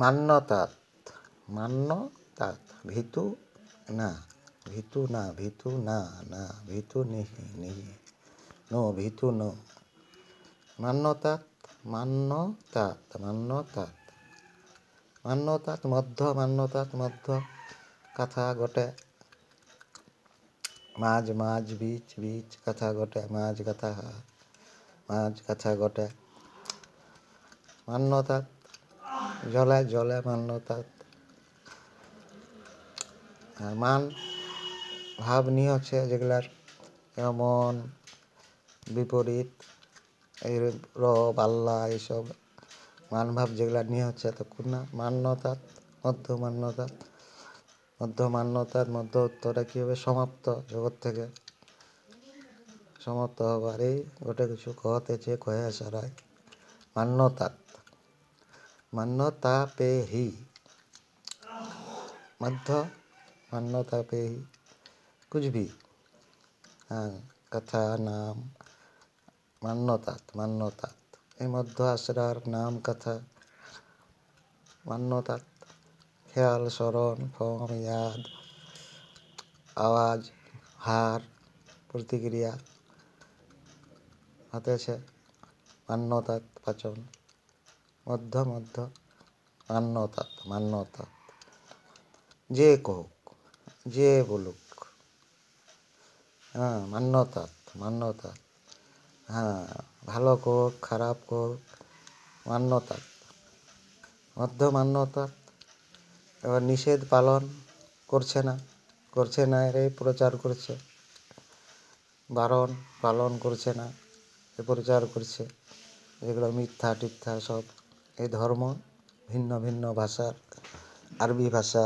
মান্যতাৎ, মান্যতাৎ, ভীতু না, ভীতু না, ভীতু না, না, ভীতু নিহি, নিহি, নো, ভীতু নো, মান্যতাৎ, মান্যতাৎ, মান্যতাৎ, মান্যতাৎ মধ্য, মান্যতাৎ মধ্য, কথা ঘটে, মাঝ, মাঝ, বীচ, বীচ, কথা ঘটে, মাঝ কথা, মাঝ কথা ঘটে, মান্যতাৎ, জলে, জলে, মান্যতাৎ, মান ভাব নিয়ে হচ্ছে যেগুলার এমন বিপরীত, এই র পাল্লা এইসব মান ভাব যেগুলা নিয়ে হচ্ছে তখন না মান্যতাৎ, মধ্য মান্যতাৎ, মধ্য মান্যতাৎ, মধ্য উত্তরে কী হবে? সমাপ্ত, জগৎ থেকে সমাপ্ত হবার এই গোটে কিছু কহতে চেয়ে কহে আসারায় মান্যতাৎ, মান্যতা পেহি, मध्य मान्यता पे ही कुछ भी, हाँ, कथा नाम मान्यतात, मान्यतात, এই মধ্য আশ্রার নাম কথা মান্যতাৎ, খেয়াল স্মরণ ফর্ম ইয়াদ আওয়াজ হার প্রতিক্রিয়া হতেছে মান্যতাৎ পাচন, মধ্য মধ্য মান্যতাৎ, মান্যতাৎ, যে কহুক, যে বলুক, হ্যাঁ, মান্যতাৎ, মান্যতাৎ, হ্যাঁ, ভালো কোক খারাপ কোক, মান্যতাৎ, মধ্য মান্যতাৎ, এবার নিষেধ পালন করছে না, করছে না এরাই প্রচার করছে, বারণ পালন করছে না এ প্রচার করছে, যেগুলো মিথ্যা টিথ্যা সব, এই ধর্ম ভিন্ন ভিন্ন ভাষার, আরবি ভাষা,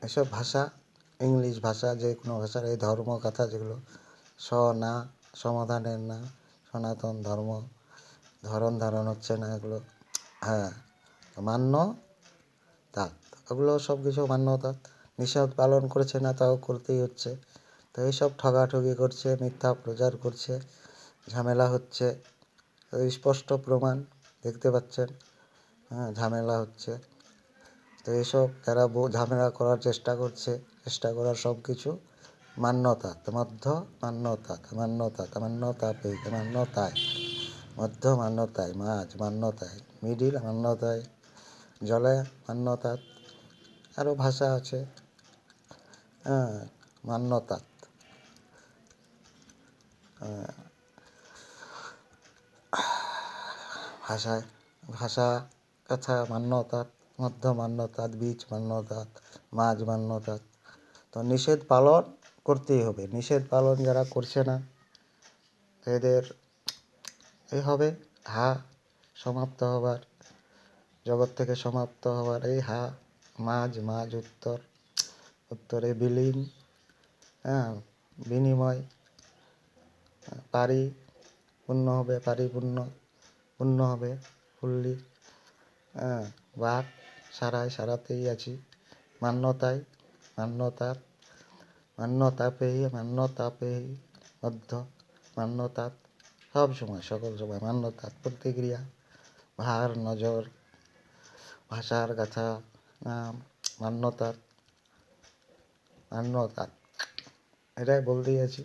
এসব ভাষা, ইংলিশ ভাষা, যে কোনো ভাষার এই ধর্ম কথা যেগুলো না, সমাধানের না, সনাতন ধর্ম ধরন ধারণ হচ্ছে না এগুলো, হ্যাঁ, মান্যতাৎ, ওগুলো সব কিছু মান্যতাৎ, নিষেধ পালন করছে না তাও করতেই হচ্ছে, তো এইসব ঠগাঠগি করছে, মিথ্যা প্রচার করছে, ঝামেলা হচ্ছে, স্পষ্ট প্রমাণ দেখতে পাচ্ছেন, হ্যাঁ, ঝামেলা হচ্ছে, তো এইসব যারা ঝামেলা করার চেষ্টা করছে, চেষ্টা করার সব কিছু মান্যতাৎ, মধ্য মান্যতাৎ, মান্যতাৎ, মান্যতাপে, মান্যতায়, মধ্য মান্যতায়, মাঝ মান্যতায়, মিডিল মান্যতায়, জলে মান্যতাৎ, আরও ভাষা আছে, হ্যাঁ, মান্যতাৎ, ভাষায়, ভাষা কথা মান্যতাৎ, মধ্য মান্যতাৎ, বীচ মান্যতাৎ, মাঝ মান্যতাৎ, তো নিষেধ পালন করতেই হবে, নিষেধ পালন যারা করছে না এদের এই হবে হা সমাপ্ত হবার, জগৎ থেকে সমাপ্ত হবার এই হা, মাঝ, মাঝ উত্তর, উত্তরে বিলীন, হ্যাঁ, বিনিময়, পারি পূর্ণ হবে, পারিপূর্ণ পূর্ণ হবে, ফুল্লি, হ্যাঁ, বাক সারায়, সারাতেই আছি, মান্যতায়, মান্যতাৎ, মান্যতাপেহি, মান্যতাপেহি, মধ্য মান্যতাৎ, সব সময় সকল সময় মান্যতাৎ, প্রতিক্রিয়া, ভার নজর, ভাষার কথা নাম, মান্যতাৎ, মান্যতাৎ, এটাই বলতেই আছি।